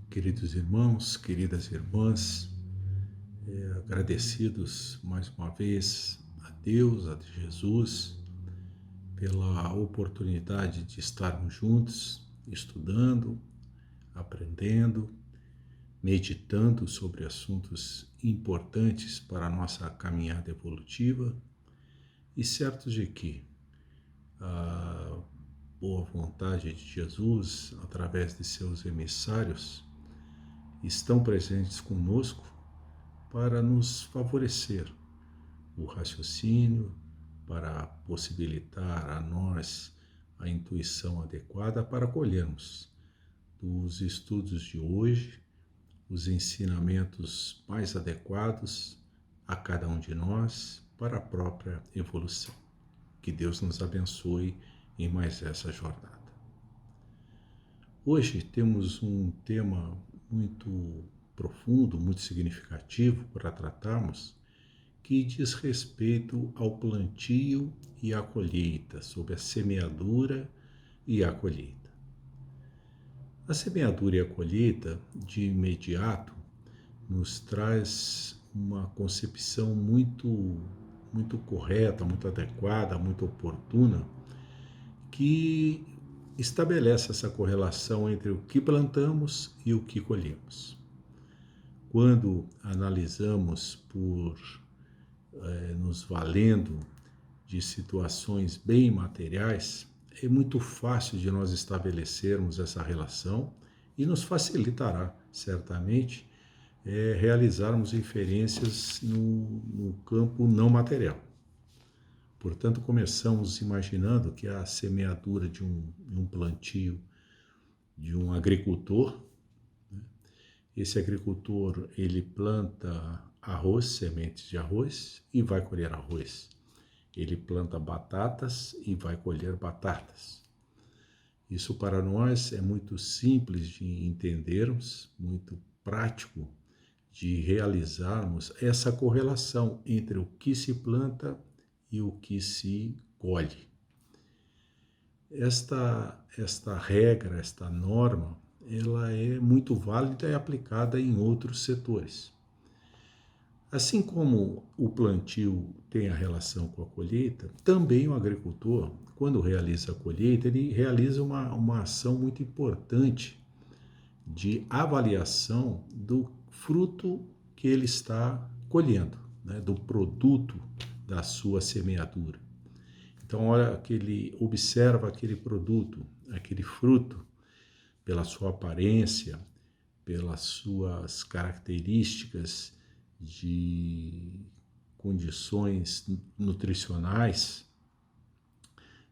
Queridos irmãos, queridas irmãs, agradecidos mais uma vez a Deus, a Jesus, pela oportunidade de estarmos juntos, estudando, aprendendo, meditando sobre assuntos importantes para a nossa caminhada evolutiva e certos de que a boa vontade de Jesus, através de seus emissários, estão presentes conosco para nos favorecer o raciocínio, para possibilitar a nós a intuição adequada para colhermos dos estudos de hoje os ensinamentos mais adequados a cada um de nós para a própria evolução. Que Deus nos abençoe em mais essa jornada. Hoje temos um tema muito profundo, muito significativo para tratarmos, que diz respeito ao plantio e à colheita, sobre a semeadura e a colheita. A semeadura e a colheita, de imediato, nos traz uma concepção muito correta, muito adequada, muito oportuna, que estabelece essa correlação entre o que plantamos e o que colhemos. Quando analisamos nos valendo de situações bem materiais, é muito fácil de nós estabelecermos essa relação e nos facilitará, certamente, realizarmos inferências no campo não material. Portanto, começamos imaginando que a semeadura de um plantio de um agricultor, né? Esse agricultor, ele planta arroz, sementes de arroz e vai colher arroz. Ele planta batatas e vai colher batatas. Isso para nós é muito simples de entendermos, muito prático de realizarmos essa correlação entre o que se planta e o que se colhe. Esta regra, esta norma, ela é muito válida e aplicada em outros setores. Assim como o plantio tem a relação com a colheita, também o agricultor, quando realiza a colheita, ele realiza uma ação muito importante de avaliação do fruto que ele está colhendo, né, do produto da sua semeadura. Então, olha que ele observa aquele produto, aquele fruto, pela sua aparência, pelas suas características de condições nutricionais,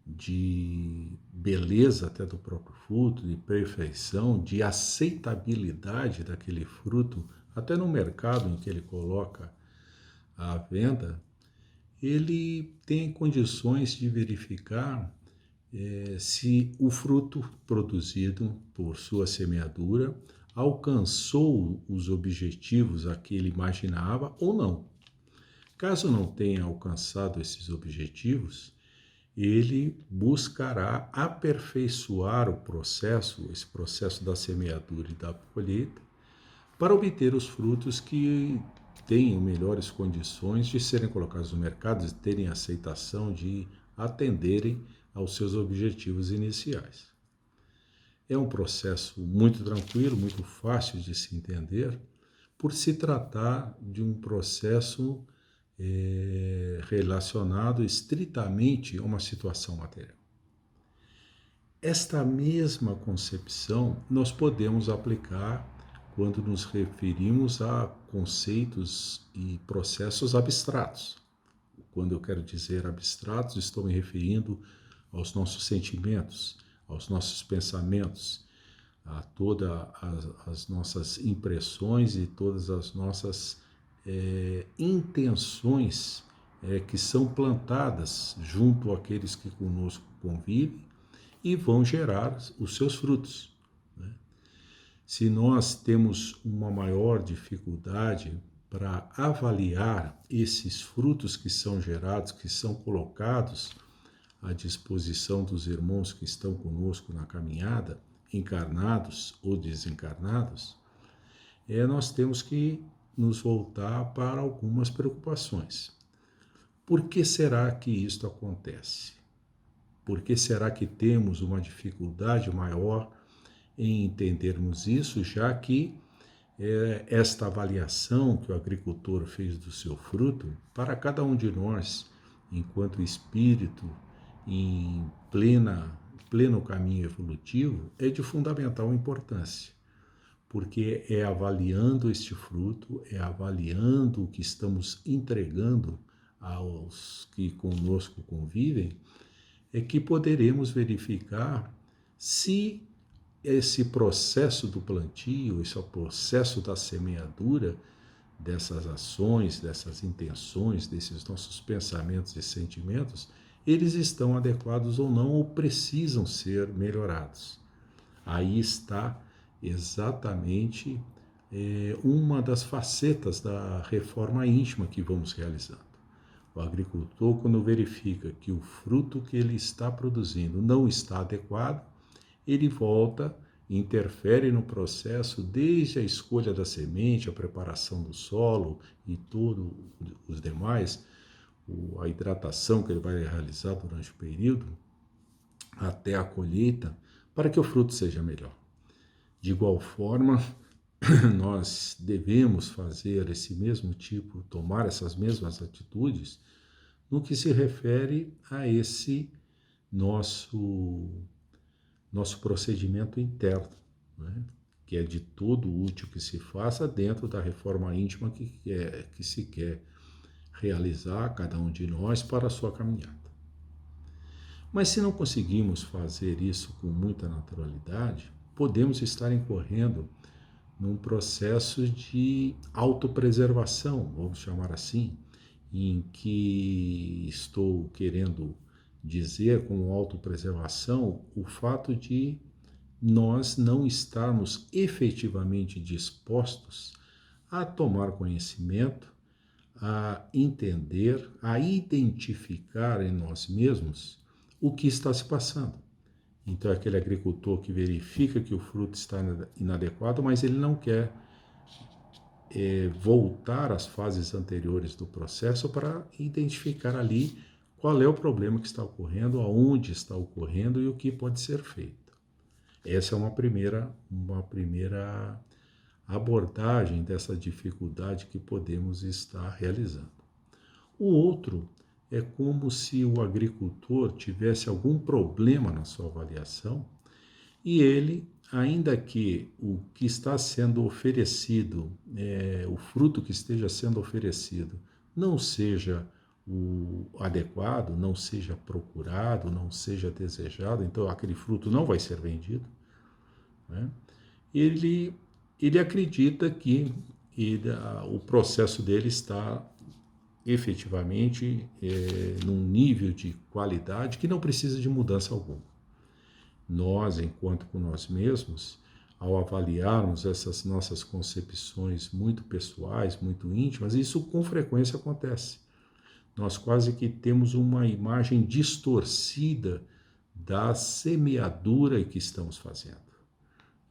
de beleza até do próprio fruto, de perfeição, de aceitabilidade daquele fruto, até no mercado em que ele coloca à venda, ele tem condições de verificar se o fruto produzido por sua semeadura alcançou os objetivos a que ele imaginava ou não. Caso não tenha alcançado esses objetivos, ele buscará aperfeiçoar esse processo da semeadura e da colheita, para obter os frutos que tenham melhores condições de serem colocados no mercado, de terem aceitação, de atenderem aos seus objetivos iniciais. É um processo muito tranquilo, muito fácil de se entender, por se tratar de um processo relacionado estritamente a uma situação material. Esta mesma concepção nós podemos aplicar quando nos referimos a conceitos e processos abstratos. Quando eu quero dizer abstratos, estou me referindo aos nossos sentimentos, aos nossos pensamentos, a todas as nossas impressões e todas as nossas intenções que são plantadas junto àqueles que conosco convivem e vão gerar os seus frutos, né? Se nós temos uma maior dificuldade para avaliar esses frutos que são gerados, que são colocados à disposição dos irmãos que estão conosco na caminhada, encarnados ou desencarnados, nós temos que nos voltar para algumas preocupações. Por que será que isto acontece? Por que será que temos uma dificuldade maior em entendermos isso, já que esta avaliação que o agricultor fez do seu fruto, para cada um de nós, enquanto espírito, em pleno caminho evolutivo, é de fundamental importância, porque é avaliando este fruto, é avaliando o que estamos entregando aos que conosco convivem, é que poderemos verificar se esse processo do plantio, esse processo da semeadura dessas ações, dessas intenções, desses nossos pensamentos e sentimentos, eles estão adequados ou não, ou precisam ser melhorados. Aí está exatamente uma das facetas da reforma íntima que vamos realizando. O agricultor, quando verifica que o fruto que ele está produzindo não está adequado, ele volta, interfere no processo, desde a escolha da semente, a preparação do solo e todos os demais, a hidratação que ele vai realizar durante o período, até a colheita, para que o fruto seja melhor. De igual forma, nós devemos fazer esse mesmo tipo, tomar essas mesmas atitudes no que se refere a esse nosso procedimento interno, né? Que é de todo útil que se faça dentro da reforma íntima que se quer realizar cada um de nós para a sua caminhada. Mas se não conseguimos fazer isso com muita naturalidade, podemos estar incorrendo num processo de autopreservação, vamos chamar assim, em que estou querendo dizer com autopreservação o fato de nós não estarmos efetivamente dispostos a tomar conhecimento, a entender, a identificar em nós mesmos o que está se passando. Então, é aquele agricultor que verifica que o fruto está inadequado, mas ele não quer voltar às fases anteriores do processo para identificar ali qual é o problema que está ocorrendo, aonde está ocorrendo e o que pode ser feito. Essa é uma primeira abordagem dessa dificuldade que podemos estar realizando. O outro é como se o agricultor tivesse algum problema na sua avaliação e ele, ainda que o que está sendo oferecido, o fruto que esteja sendo oferecido, não seja o adequado, não seja procurado, não seja desejado, então aquele fruto não vai ser vendido, né? Ele acredita que o processo dele está efetivamente num nível de qualidade que não precisa de mudança alguma. Nós, enquanto com nós mesmos, ao avaliarmos essas nossas concepções muito pessoais, muito íntimas, isso com frequência acontece. Nós quase que temos uma imagem distorcida da semeadura que estamos fazendo.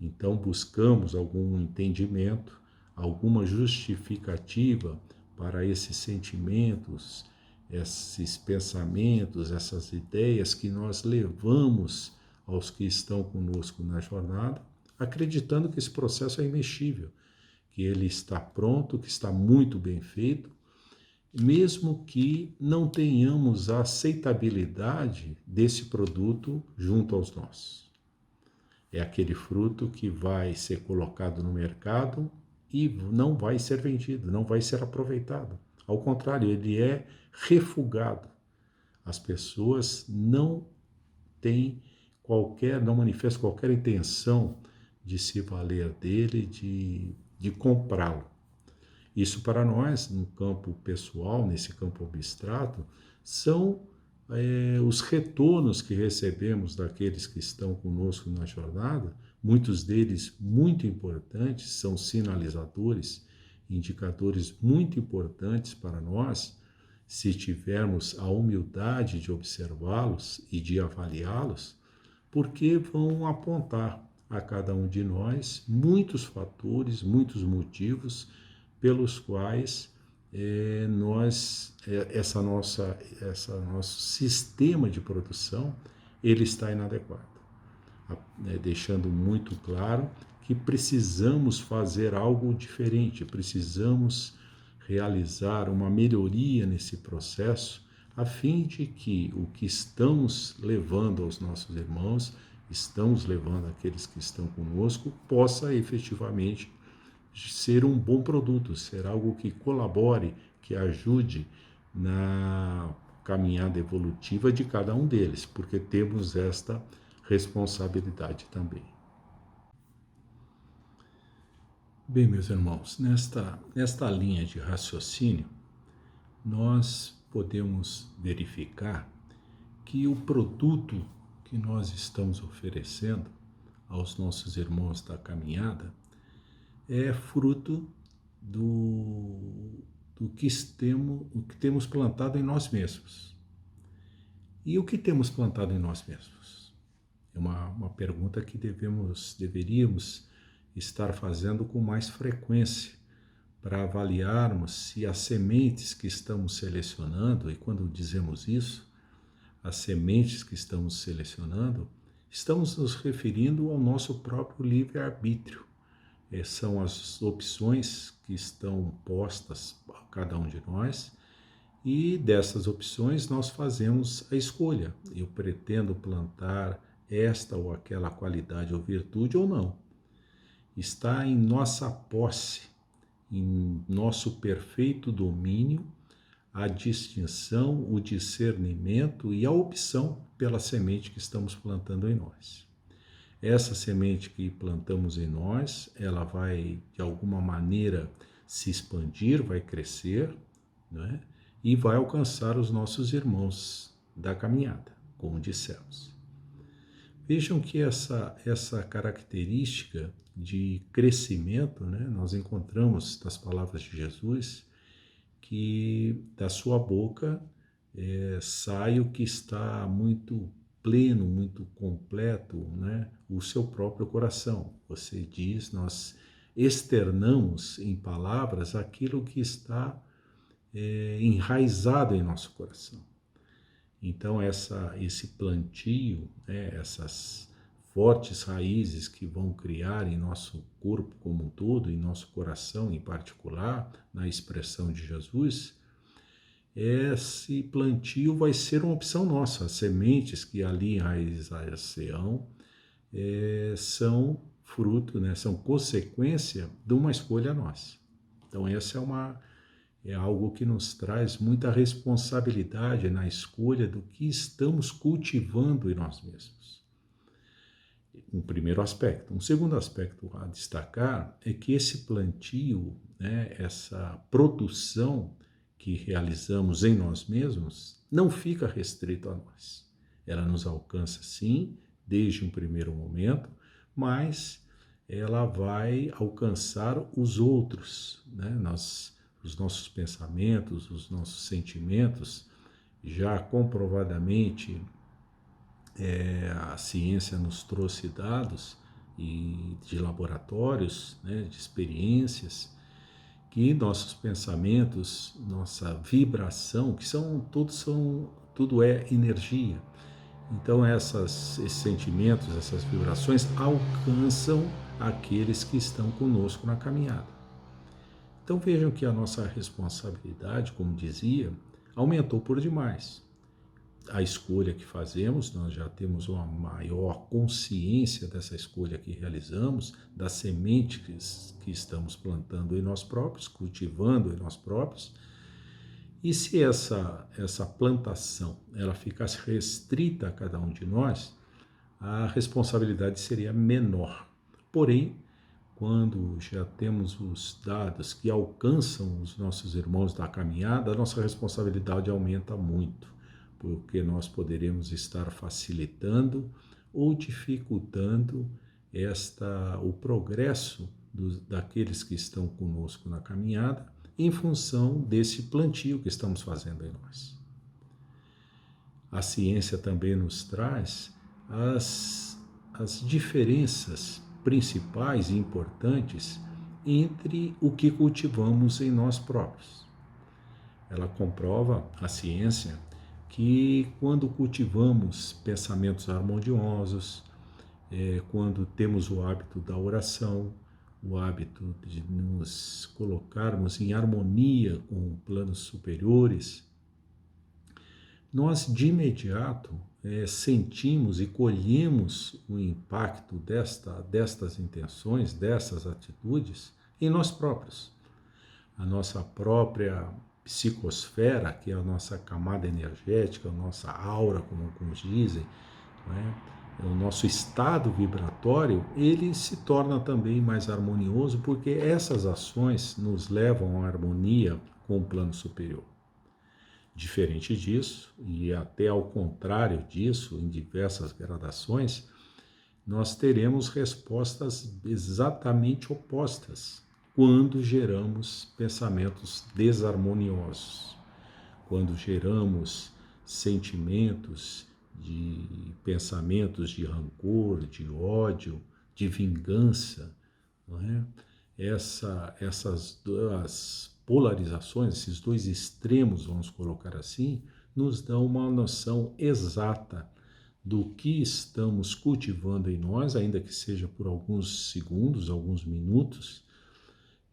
Então buscamos algum entendimento, alguma justificativa para esses sentimentos, esses pensamentos, essas ideias que nós levamos aos que estão conosco na jornada, acreditando que esse processo é imexível, que ele está pronto, que está muito bem feito, mesmo que não tenhamos a aceitabilidade desse produto junto aos nossos. É aquele fruto que vai ser colocado no mercado e não vai ser vendido, não vai ser aproveitado. Ao contrário, ele é refugado. As pessoas não manifestam qualquer intenção de se valer dele, de comprá-lo. Isso para nós, no campo pessoal, nesse campo abstrato, são os retornos que recebemos daqueles que estão conosco na jornada, muitos deles muito importantes, são sinalizadores, indicadores muito importantes para nós, se tivermos a humildade de observá-los e de avaliá-los, porque vão apontar a cada um de nós muitos fatores, muitos motivos pelos quais nosso sistema de produção ele está inadequado, deixando muito claro que precisamos fazer algo diferente, precisamos realizar uma melhoria nesse processo, a fim de que o que estamos levando aos nossos irmãos, estamos levando àqueles que estão conosco, possa efetivamente ser um bom produto, ser algo que colabore, que ajude na caminhada evolutiva de cada um deles, porque temos esta responsabilidade também. Bem, meus irmãos, nesta linha de raciocínio, nós podemos verificar que o produto que nós estamos oferecendo aos nossos irmãos da caminhada é fruto do que temos plantado em nós mesmos. E o que temos plantado em nós mesmos? É uma pergunta que deveríamos estar fazendo com mais frequência para avaliarmos se as sementes que estamos selecionando, e quando dizemos isso, as sementes que estamos selecionando, estamos nos referindo ao nosso próprio livre-arbítrio. São as opções que estão postas a cada um de nós, e dessas opções nós fazemos a escolha. Eu pretendo plantar esta ou aquela qualidade ou virtude ou não. Está em nossa posse, em nosso perfeito domínio, a distinção, o discernimento e a opção pela semente que estamos plantando em nós. Essa semente que plantamos em nós, ela vai, de alguma maneira, se expandir, vai crescer, né? E vai alcançar os nossos irmãos da caminhada, como dissemos. Vejam que essa característica de crescimento, né, nós encontramos nas palavras de Jesus, que da sua boca sai o que está muito pleno, muito completo, né, o seu próprio coração. Você diz, nós externamos em palavras aquilo que está enraizado em nosso coração. Então esse plantio, né, essas fortes raízes que vão criar em nosso corpo como um todo, em nosso coração em particular, na expressão de Jesus, esse plantio vai ser uma opção nossa. As sementes que ali enraizarão são fruto, né, são consequência de uma escolha nossa. Então essa é algo que nos traz muita responsabilidade na escolha do que estamos cultivando em nós mesmos. Um primeiro aspecto. Um segundo aspecto a destacar é que esse plantio, né, essa produção que realizamos em nós mesmos, não fica restrito a nós. Ela nos alcança, sim, desde um primeiro momento, mas ela vai alcançar os outros, né? Os nossos pensamentos, os nossos sentimentos, já comprovadamente a ciência nos trouxe dados de laboratórios, né, de experiências, que nossos pensamentos, nossa vibração, tudo é energia. Então esses sentimentos, essas vibrações alcançam aqueles que estão conosco na caminhada. Então vejam que a nossa responsabilidade, como dizia, aumentou por demais. A escolha que fazemos, nós já temos uma maior consciência dessa escolha que realizamos, das sementes que estamos plantando em nós próprios, cultivando em nós próprios. E se essa plantação ela ficasse restrita a cada um de nós, a responsabilidade seria menor. Porém, quando já temos os dados que alcançam os nossos irmãos da caminhada, a nossa responsabilidade aumenta muito, porque nós poderemos estar facilitando ou dificultando o progresso daqueles que estão conosco na caminhada, em função desse plantio que estamos fazendo em nós. A ciência também nos traz as diferenças principais e importantes entre o que cultivamos em nós próprios. Ela comprova, a ciência, que quando cultivamos pensamentos harmoniosos, quando temos o hábito da oração, o hábito de nos colocarmos em harmonia com planos superiores, nós de imediato sentimos e colhemos o impacto destas intenções, dessas atitudes em nós próprios. A nossa própria psicosfera, que é a nossa camada energética, a nossa aura, como alguns dizem, não é? O nosso estado vibratório, ele se torna também mais harmonioso, porque essas ações nos levam à harmonia com o plano superior. Diferente disso, e até ao contrário disso, em diversas gradações, nós teremos respostas exatamente opostas quando geramos pensamentos desarmoniosos, quando geramos sentimentos pensamentos de rancor, de ódio, de vingança, não é? Essas duas polarizações, esses dois extremos, vamos colocar assim, nos dão uma noção exata do que estamos cultivando em nós, ainda que seja por alguns segundos, alguns minutos,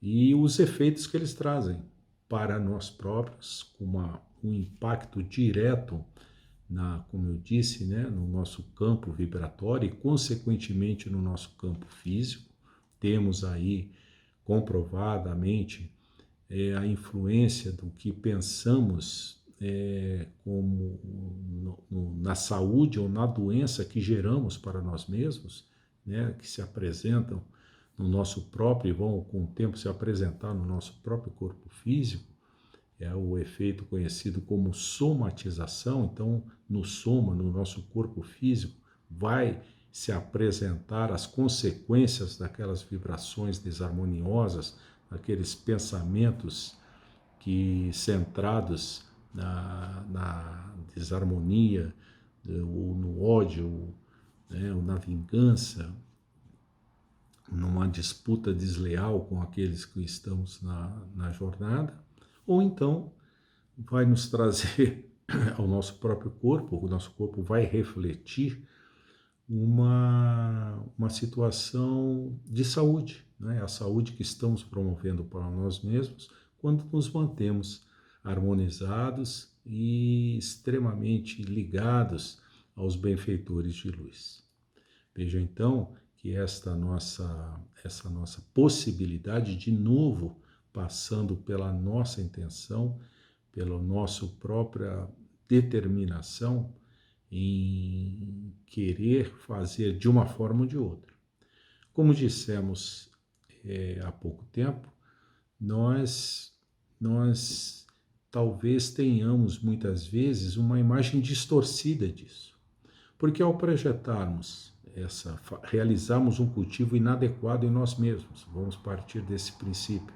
e os efeitos que eles trazem para nós próprios, com um impacto direto como eu disse, né, no nosso campo vibratório e, consequentemente, no nosso campo físico. Temos aí, comprovadamente, a influência do que pensamos como na saúde ou na doença que geramos para nós mesmos, né, que se apresentam no nosso próprio e vão, com o tempo, se apresentar no nosso próprio corpo físico. É o efeito conhecido como somatização. Então, no soma, no nosso corpo físico, vai se apresentar as consequências daquelas vibrações desarmoniosas, daqueles pensamentos centrados na desarmonia, ou no ódio, né, ou na vingança, numa disputa desleal com aqueles que estamos na jornada. Ou então vai nos trazer ao nosso próprio corpo, o nosso corpo vai refletir uma situação de saúde, né? A saúde que estamos promovendo para nós mesmos quando nos mantemos harmonizados e extremamente ligados aos benfeitores de luz. Veja então que essa nossa possibilidade, de novo, passando pela nossa intenção, pela nossa própria determinação em querer fazer de uma forma ou de outra. Como dissemos há pouco tempo, nós talvez tenhamos muitas vezes uma imagem distorcida disso, porque ao projetarmos realizarmos um cultivo inadequado em nós mesmos, vamos partir desse princípio.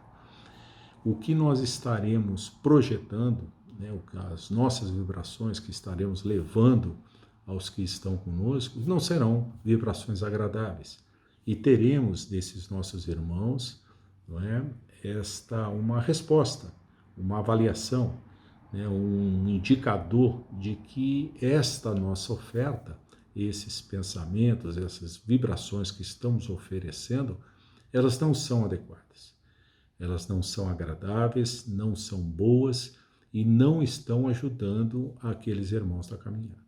O que nós estaremos projetando, né, as nossas vibrações que estaremos levando aos que estão conosco, não serão vibrações agradáveis. E teremos desses nossos irmãos, não é, uma resposta, uma avaliação, né, um indicador de que esta nossa oferta, esses pensamentos, essas vibrações que estamos oferecendo, elas não são adequadas. Elas não são agradáveis, não são boas e não estão ajudando aqueles irmãos da caminhada.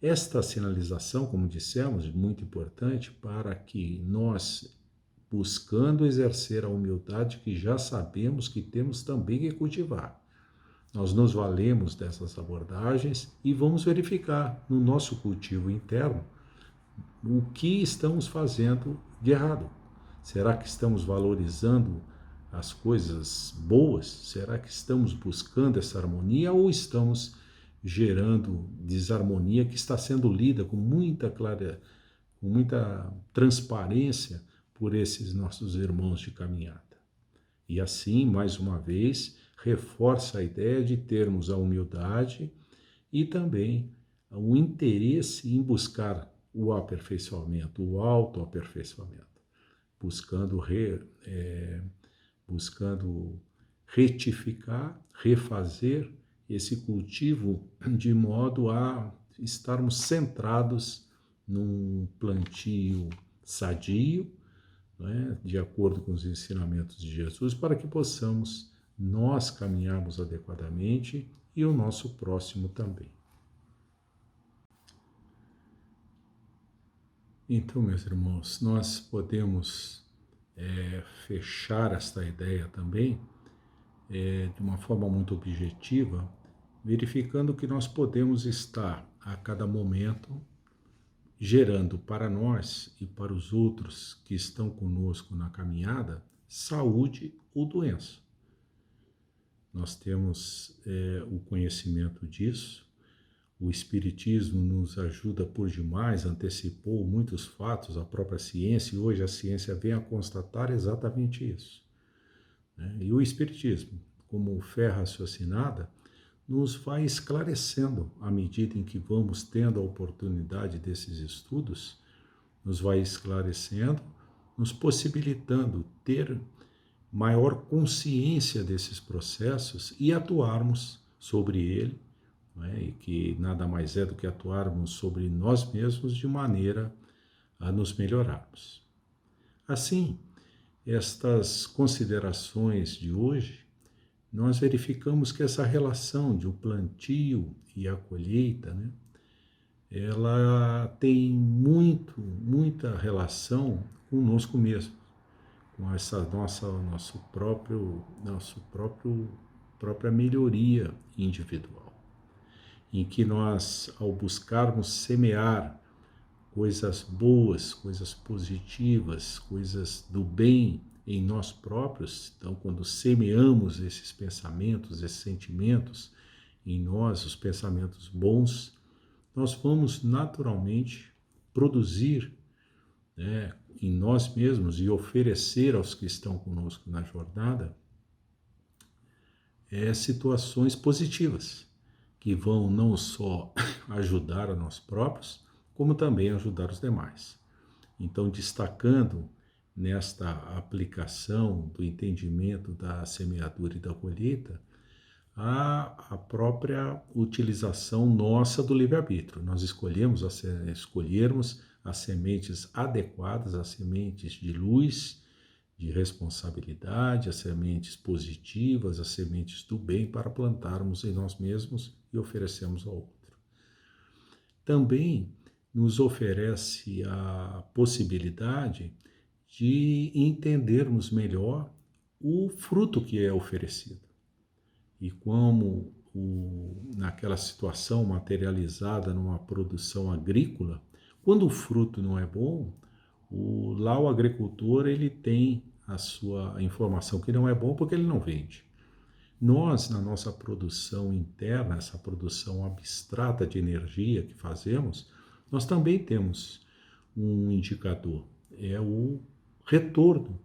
Esta sinalização, como dissemos, é muito importante para que nós, buscando exercer a humildade que já sabemos que temos também que cultivar, nós nos valemos dessas abordagens e vamos verificar no nosso cultivo interno o que estamos fazendo de errado. Será que estamos valorizando as coisas boas? Será que estamos buscando essa harmonia ou estamos gerando desarmonia que está sendo lida com muita clareza, com muita transparência por esses nossos irmãos de caminhada? E assim, mais uma vez, reforça a ideia de termos a humildade e também o interesse em buscar o aperfeiçoamento, o autoaperfeiçoamento, buscando, buscando retificar, refazer esse cultivo de modo a estarmos centrados num plantio sadio, né, de acordo com os ensinamentos de Jesus, para que possamos nós caminharmos adequadamente e o nosso próximo também. Então, meus irmãos, nós podemos fechar esta ideia também de uma forma muito objetiva, verificando que nós podemos estar a cada momento gerando para nós e para os outros que estão conosco na caminhada saúde ou doença. Nós temos o conhecimento disso, o Espiritismo nos ajuda por demais, antecipou muitos fatos, a própria ciência, e hoje a ciência vem a constatar exatamente isso. E o Espiritismo, como fé raciocinada, nos vai esclarecendo à medida em que vamos tendo a oportunidade desses estudos, nos vai esclarecendo, nos possibilitando ter maior consciência desses processos e atuarmos sobre ele, e que nada mais é do que atuarmos sobre nós mesmos de maneira a nos melhorarmos. Assim, estas considerações de hoje, nós verificamos que essa relação de o plantio e a colheita, ela tem muita relação conosco mesmo, com essa própria melhoria individual, em que nós, ao buscarmos semear coisas boas, coisas positivas, coisas do bem em nós próprios, então quando semeamos esses pensamentos, esses sentimentos em nós, os pensamentos bons, nós vamos naturalmente produzir em nós mesmos e oferecer aos que estão conosco na jornada situações positivas, que vão não só ajudar a nós próprios, como também ajudar os demais. Então, destacando nesta aplicação do entendimento da semeadura e da colheita, a própria utilização nossa do livre-arbítrio. Nós escolhermos as sementes adequadas, as sementes de luz, de responsabilidade, as sementes positivas, as sementes do bem para plantarmos em nós mesmos e oferecermos ao outro. Também nos oferece a possibilidade de entendermos melhor o fruto que é oferecido. E como naquela situação materializada numa produção agrícola, quando o fruto não é bom, lá o agricultor ele tem a sua informação que não é bom porque ele não vende. Nós, na nossa produção interna, essa produção abstrata de energia que fazemos, nós também temos um indicador, é o retorno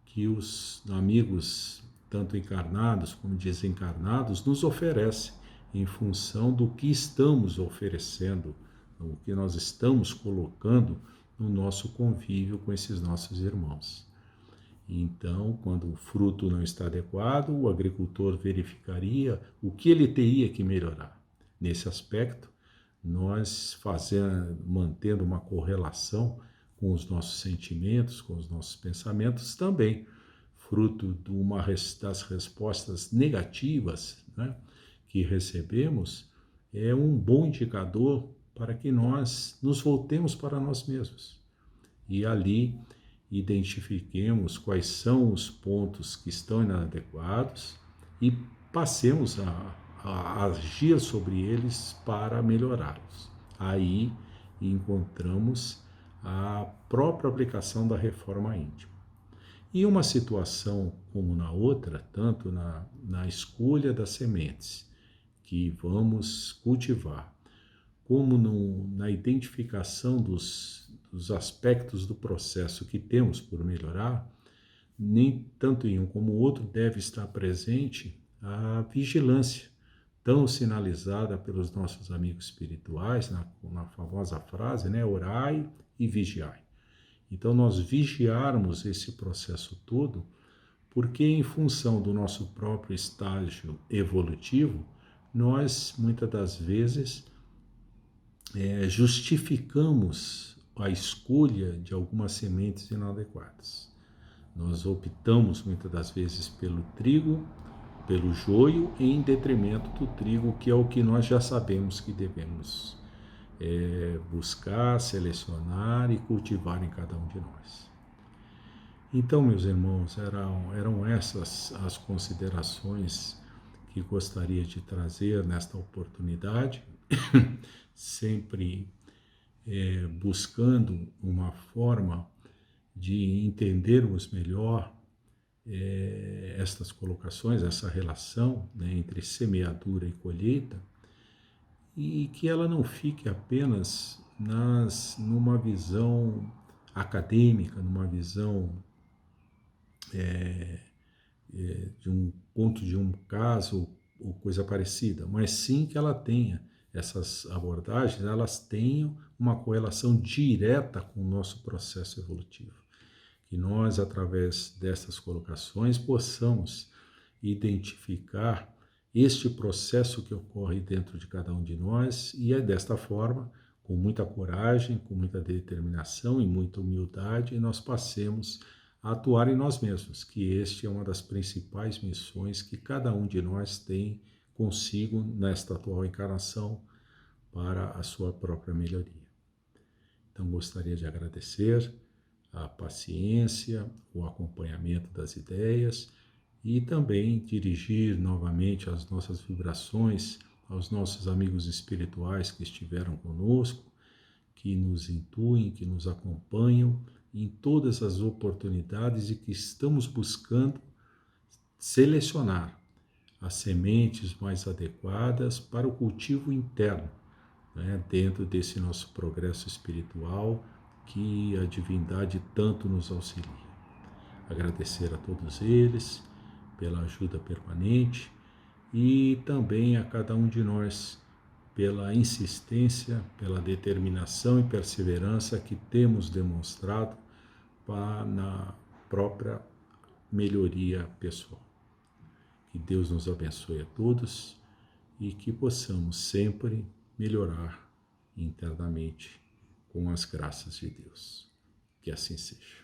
que os amigos, tanto encarnados como desencarnados, nos oferecem em função do que estamos oferecendo, o que nós estamos colocando no nosso convívio com esses nossos irmãos. Então, quando o fruto não está adequado, o agricultor verificaria o que ele teria que melhorar. Nesse aspecto, nós mantendo uma correlação com os nossos sentimentos, com os nossos pensamentos, também fruto das respostas negativas que recebemos, é um bom indicador para que nós nos voltemos para nós mesmos e ali identifiquemos quais são os pontos que estão inadequados e passemos a agir sobre eles para melhorá-los. Aí encontramos a própria aplicação da reforma íntima. E uma situação como na outra, tanto na escolha das sementes que vamos cultivar, como na identificação dos aspectos do processo que temos por melhorar, nem tanto em um como o outro deve estar presente a vigilância tão sinalizada pelos nossos amigos espirituais, na famosa frase, né? Orai e vigiai. Então, nós vigiarmos esse processo todo, porque em função do nosso próprio estágio evolutivo, nós, muitas das vezes, justificamos a escolha de algumas sementes inadequadas. Nós optamos, muitas das vezes, pelo trigo, pelo joio, em detrimento do trigo, que é o que nós já sabemos que devemos buscar, selecionar e cultivar em cada um de nós. Então, meus irmãos, eram essas as considerações que gostaria de trazer nesta oportunidade, sempre buscando uma forma de entendermos melhor estas colocações, essa relação, né, entre semeadura e colheita, e que ela não fique apenas numa visão acadêmica, numa visão de um ponto de um caso ou coisa parecida, mas sim que ela tenha, essas abordagens, elas tenham uma correlação direta com o nosso processo evolutivo. Que nós, através dessas colocações, possamos identificar este processo que ocorre dentro de cada um de nós, e é desta forma, com muita coragem, com muita determinação e muita humildade, nós passemos a atuar em nós mesmos, que este é uma das principais missões que cada um de nós tem consigo nesta atual encarnação para a sua própria melhoria. Então, gostaria de agradecer a paciência, o acompanhamento das ideias e também dirigir novamente as nossas vibrações aos nossos amigos espirituais que estiveram conosco, que nos intuem, que nos acompanham em todas as oportunidades e que estamos buscando selecionar as sementes mais adequadas para o cultivo interno, né, dentro desse nosso progresso espiritual que a divindade tanto nos auxilia. Agradecer a todos eles pela ajuda permanente e também a cada um de nós pela insistência, pela determinação e perseverança que temos demonstrado na própria melhoria pessoal. Que Deus nos abençoe a todos e que possamos sempre melhorar internamente com as graças de Deus. Que assim seja.